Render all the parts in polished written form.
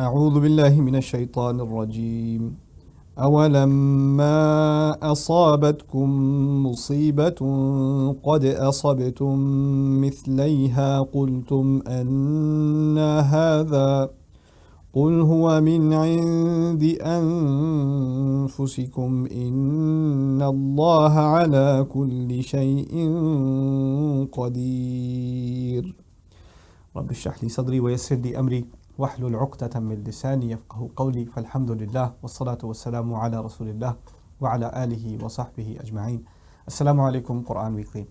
أعوذ بالله من الشيطان الرجيم أولما أصابتكم مصيبة قد أصبتم مثليها قلتم أن هذا قل هو من عند أنفسكم إن الله على كل شيء قدير رب اشرح لي صدري ويسر لي أمري واحلل عقدة من لساني يفقه قولي فالحمد لله والصلاة والسلام على رسول الله وعلى آله وصحبه أجمعين. Assalamu alaikum, Quran Weekly.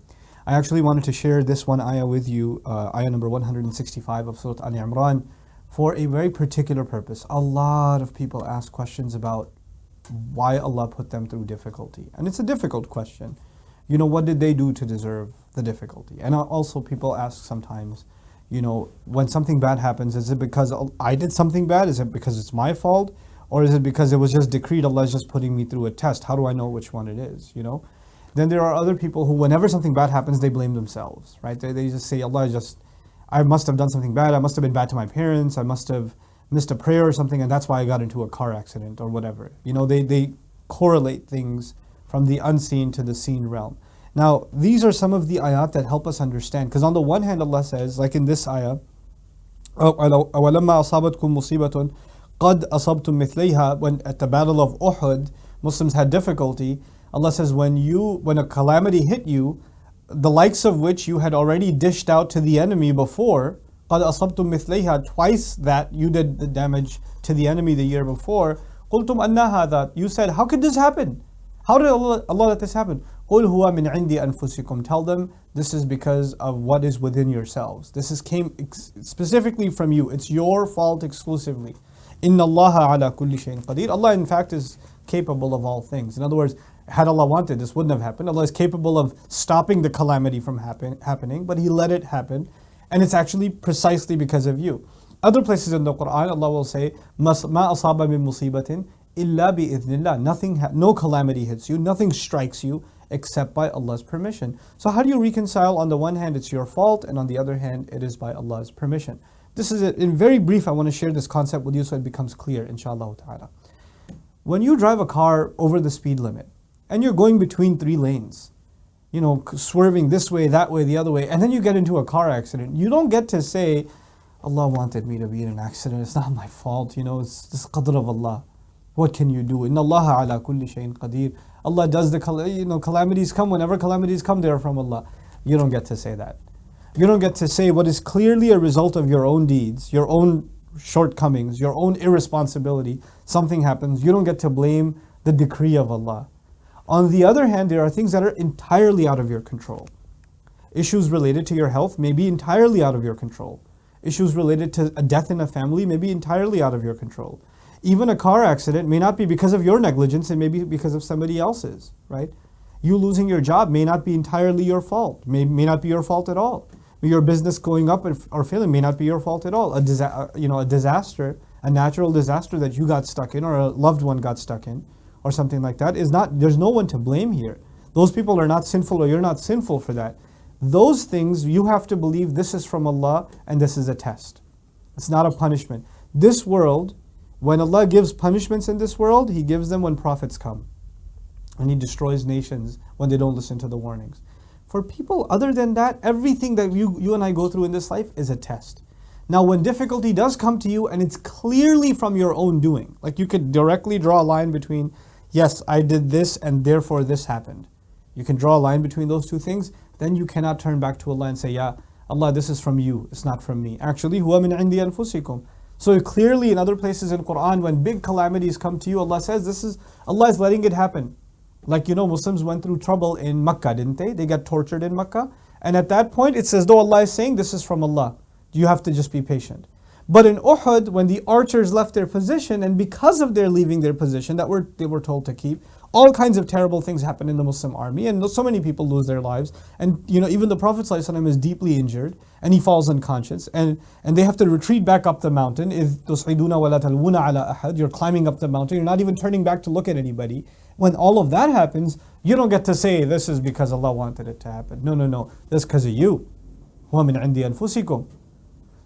I actually wanted to share this one ayah with you, ayah number 165 of Surah Al-Imran, for a very particular purpose. A lot of people ask questions about why Allah put them through difficulty. And it's a difficult question. You know, what did they do to deserve the difficulty? And also people ask sometimes, you know, when something bad happens, is it because I did something bad? Is it because it's my fault? Or is it because it was just decreed, Allah is just putting me through a test? How do I know which one it is, you know? Then there are other people who, whenever something bad happens, they blame themselves, right? They just say, I must have done something bad. I must have been bad to my parents. I must have missed a prayer or something, and that's why I got into a car accident or whatever. You know, they correlate things from the unseen to the seen realm. Now, these are some of the ayat that help us understand. Because on the one hand, Allah says, like in this ayah, أَوَلَمَّا أَصَابَتْكُم مُّصِيبَةٌ قَدْ أَصَبْتُم مِثْلَيْهَا. When at the battle of Uhud, Muslims had difficulty. Allah says, when a calamity hit you, the likes of which you had already dished out to the enemy before, قَدْ أَصَبْتُم مِثْلَيْهَا, twice that you did the damage to the enemy the year before. قُلْتُمْ أَنَّ هَذَا. You said, how could this happen? How did Allah let this happen? قُلْ هُوَ مِنْ عِنْدِ أَنفُسِكُمْ. Tell them, this is because of what is within yourselves. This came specifically from you. It's your fault exclusively. إِنَّ اللَّهَ عَلَى كُلِّ شَيْءٍ قَدِيرٌ. Allah in fact is capable of all things. In other words, had Allah wanted, this wouldn't have happened. Allah is capable of stopping the calamity from happening, but He let it happen. And it's actually precisely because of you. Other places in the Quran, Allah will say, مَا أَصَابَ مِن مُصِيبَةٍ إِلَّا بِإِذْنِ اللَّهِ. No calamity hits you, nothing strikes you, except by Allah's permission. So how do you reconcile? On the one hand, it's your fault, and on the other hand, it is by Allah's permission. This is it. In very brief, I want to share this concept with you so it becomes clear, inshallah ta'ala. When you drive a car over the speed limit, and you're going between 3 lanes, you know, swerving this way, that way, the other way, and then you get into a car accident, you don't get to say, Allah wanted me to be in an accident, it's not my fault, you know, it's this qadr of Allah. What can you do? إِنَّ اللَّهَ عَلَى كُلِّ شَيْءٍ قَدِيرٌ. Allah does calamities come. Whenever calamities come, they are from Allah. You don't get to say that. You don't get to say what is clearly a result of your own deeds, your own shortcomings, your own irresponsibility. Something happens, you don't get to blame the decree of Allah. On the other hand, there are things that are entirely out of your control. Issues related to your health may be entirely out of your control. Issues related to a death in a family may be entirely out of your control. Even a car accident may not be because of your negligence, it may be because of somebody else's, right? You losing your job may not be entirely your fault, may not be your fault at all. Your business going up or failing may not be your fault at all. A disaster, a natural disaster that you got stuck in or a loved one got stuck in or something like that there's no one to blame here. Those people are not sinful or you're not sinful for that. Those things you have to believe this is from Allah and this is a test. It's not a punishment. This world, when Allah gives punishments in this world, He gives them when prophets come. And He destroys nations when they don't listen to the warnings. For people other than that, everything that you and I go through in this life is a test. Now when difficulty does come to you and it's clearly from your own doing, like you could directly draw a line between, yes, I did this and therefore this happened. You can draw a line between those two things, then you cannot turn back to Allah and say, yeah, Allah, this is from you, it's not from me. Actually, huwa min indi anfusikum. So clearly in other places in Quran, when big calamities come to you, Allah says, Allah is letting it happen. Like, you know, Muslims went through trouble in Makkah, didn't they? They got tortured in Makkah. And at that point, it's as though Allah is saying, this is from Allah. You have to just be patient. But in Uhud, when the archers left their position, and because of their leaving their position that they were told to keep, all kinds of terrible things happen in the Muslim army, and so many people lose their lives. And you know, even the Prophet ﷺ is deeply injured, and he falls unconscious, and they have to retreat back up the mountain. إِذْ تُصْعِدُونَ وَلَا تَلْوُونَ عَلَىٰ أَحَدٍ. You're climbing up the mountain, you're not even turning back to look at anybody. When all of that happens, you don't get to say, this is because Allah wanted it to happen. No. That's because of you. هُوَ مِنْ عِنْدِ أَنفُسِكُمْ.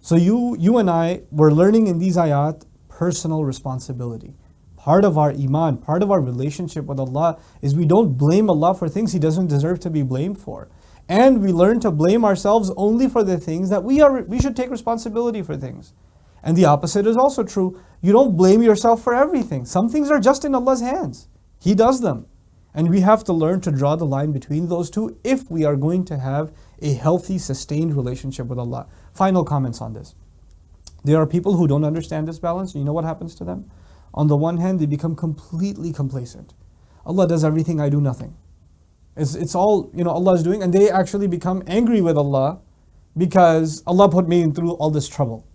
So you and I were learning in these ayat personal responsibility. Part of our iman, part of our relationship with Allah is we don't blame Allah for things He doesn't deserve to be blamed for. And we learn to blame ourselves only for the things that we should take responsibility for things. And the opposite is also true. You don't blame yourself for everything. Some things are just in Allah's hands. He does them. And we have to learn to draw the line between those two if we are going to have a healthy, sustained relationship with Allah. Final comments on this. There are people who don't understand this balance. You know what happens to them? On the one hand, they become completely complacent. Allah does everything, I do nothing. It's all, Allah is doing, and they actually become angry with Allah because Allah put me through all this trouble.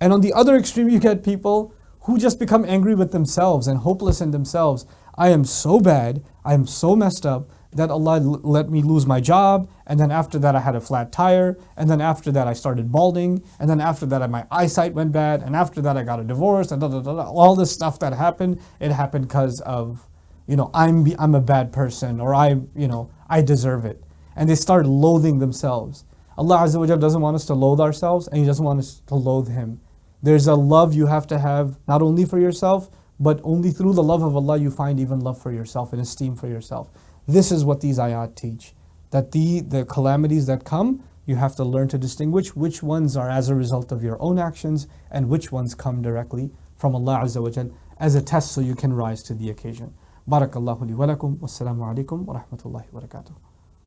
And on the other extreme, you get people who just become angry with themselves and hopeless in themselves. I am so bad, I am so messed up that Allah let me lose my job, and then after that I had a flat tire, and then after that I started balding, and then after that my eyesight went bad, and after that I got a divorce, and all this stuff that happened, it happened because of, I'm a bad person, or I deserve it. And they start loathing themselves. Allah Azza wa Jalla doesn't want us to loathe ourselves, and He doesn't want us to loathe Him. There's a love you have to have, not only for yourself, but only through the love of Allah you find even love for yourself and esteem for yourself. This is what these ayat teach. That the calamities that come, you have to learn to distinguish which ones are as a result of your own actions and which ones come directly from Allah Azza wa Jal as a test so you can rise to the occasion. Barakallahu li wa lakum. Wassalamu alaikum wa rahmatullahi wa barakatuh.